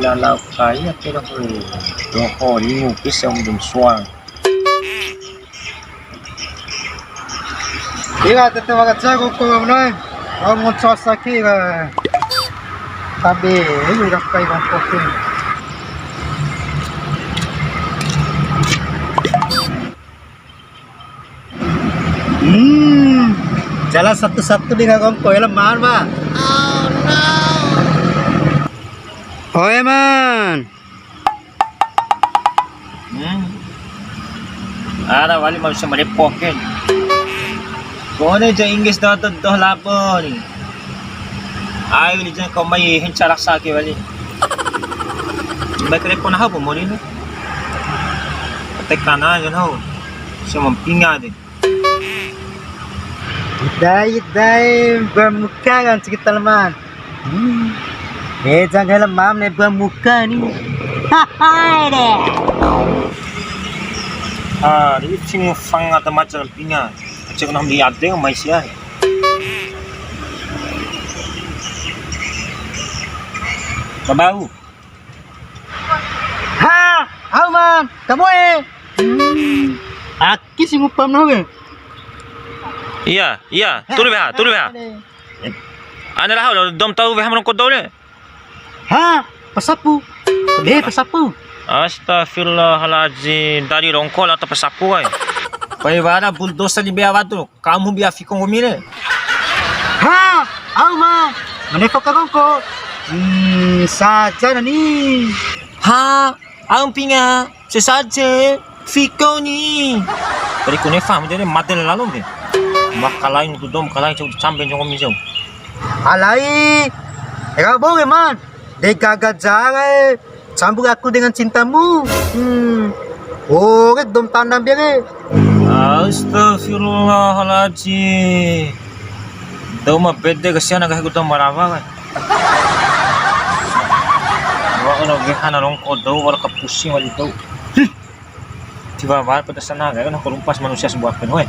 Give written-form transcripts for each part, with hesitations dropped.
lalau kaya kira ko doko lingu kisah dum suang. Iya, tete wakat saya kok menoi. Kau mau sakit ka. Tapi ini udah kayak bangkokin. Jalan satu-satu di kongko ya lemah, Pak. Oh no. Oh man. Ada wali mau bisa melepokin. Kung ano dyan English na ito lapon. Ayaw ni dyan kung may hinchalak sa akin wali. May krep ko na hapon mo rin. Patek ka na yun ho. Siya mampinga din. Day, bermuka kan sekitar leman. Jangan lemam nih bermuka nih. Hahaha deh. Ini sing fang atau macam pinga. Cek nak beli ada yang masih ada. Babau. Ha, Alman, kamu Aki sing upam nawe. Iya, turu beha. Anda lah, dom tahu beha merongkot dole. Ha, pasapu. Pasapu. Astaghfirullahaladzim, dari rongkol atau pesapu ay. Paibara bulldozer ni biar tu, kamu biar fikong umile. Ha, Alman, menefok kongko. Saja ni. Ha, ang pinga, sesaja, fikong ni. Tadi kau ni faham jadi madel lalu deh. Makalain tu dom, makalain cakap camben jangan misau. Alai, eka boleh man. Degaga jaga, campur aku dengan cintamu. Oh, dom tandam dia. Astaghfirullahaladzim. Daw mapede kasi yan nagahigutan marama. Wala na gihan na longkod daw, wala ka pusing wala daw. Diba mahal pada sana kayo nakulumpas manusia sa buhat penoy.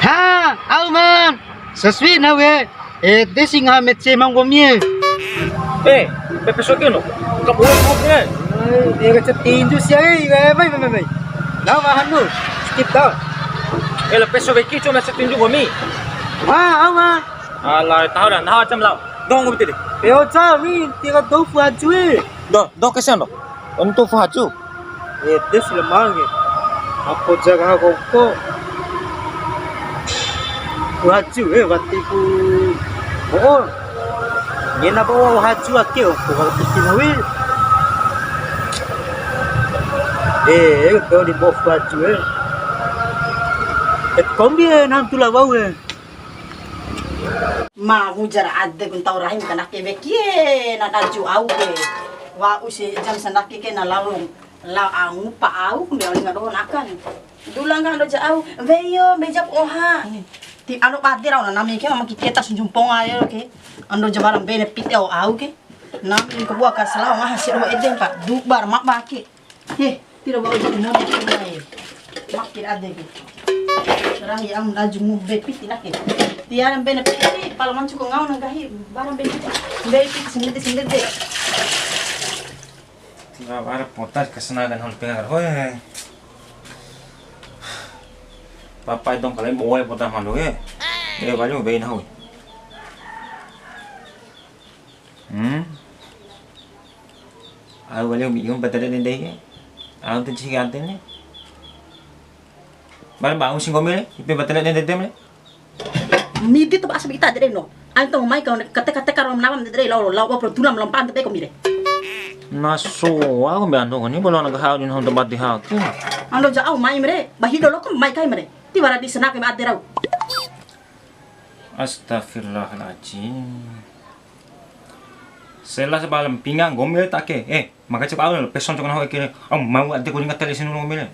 Ha, Alman, sesuai nawe. Desing hamet si manggomye. Pepeso kino, kabuhay mo kaya. Ay, eka tinju siya may. Nama hanu. Skip daw. Peso kay kicho na sa tinju kami. Ha, Alman. Alay, tahu na, nakakacam lao. Doon ko bitili. Pero mi, tiga tofu haju Doon kasi ano? Ano to haju? Des lemang Apa jaga koko. Haju batiku. Oh. Ni na bawa haju akio, ko kalau putinawi. Kau di bawah haju Combien nam tu la bau Ma mujar adde kun tau rahim kana ke bekie na kaju au ke wa usi jam sandak ke na laung la angu pa au me oli ngado nakan dulang kan do jau veyo mejap oha ti anu patira na nami ke mama kiteta sunjumpong ayo ke ando jabaram bene pite au ke nami ko buaka salah ma hasil ro edeng pak dubar mak baki tiro bau jadi nami ke bae makir adde ke rahi am laju ngube piti nak ke tiaran bene piti palaman cuko ngau nagahi barang bene piti sindete Tiba bara potas kesenagan hal pengar hoy. Papai dong kalai boy potas malu baju bein hoy. Aku balik bingung betul ni deh. Aku tu cik gantin ni. Baru bangun sih ngomel, ipe betul ni deh ni. midi to asa bita dere no anto mai ka kate karo namam dere law pro tulam lampan te ko mire Naso, aku bilang ni boleh nak hal ni hong tempat dihak. ando ja au mai mire bahido lo ko mai kai mire ti wara di senak me aderau Astagfirullahaladzim. Setelah sebalam pinggang gomel tak ke? Maka cepat awal peson cakap nak kira. Mau ada kuning kata lesin gomel.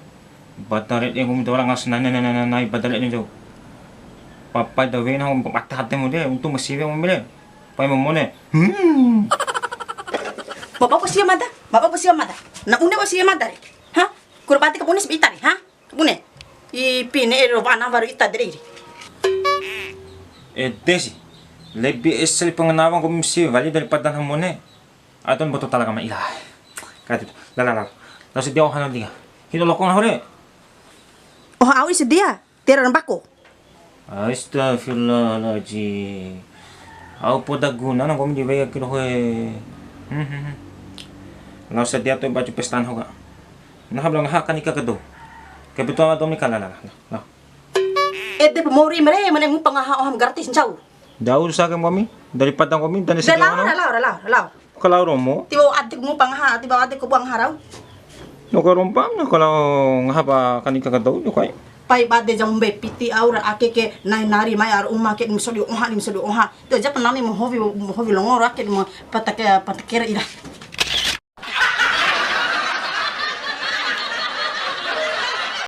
Bataret yang gomel orang as nai bataret ni jauh. Papa dah wena hong patah hati mu dia untuk masih gomel. Pai memone. Bapak ko siya mada na une ko siya mada ha kurbati ka punis bitari ha bune ipine ero bana baru ita dere Desi, lebih esel pengenawan komisi wali daripada hamone. Aton boto talaga maila. Kati lala. Tapos di ako hanap diga. Hinulokong na hore. Oh, awi si dia. Tira ng bako. Astaghfirullahaladzim. Aku po daguna nang kami di bayag kilo ko Lalu sa dia to baju pestan ho ga. Nahablang hakan ikagado. Kaya bito nga ni kalala. Di pumuri mere, mana yung pangahaoham gratis nchaw. Daul sa akin kami. Daripada kami dan sa Ralaw. Kalau mo. Tiba adik mo pangaha, tiba adik ko pangharaw. No karompang na kalau ngahaba kanika kagado yo kay. Pai bade jambe piti aura akeke nari mai ar umma ke misoli oha. To japan nami mo hovi longoro ake mo patakera ira.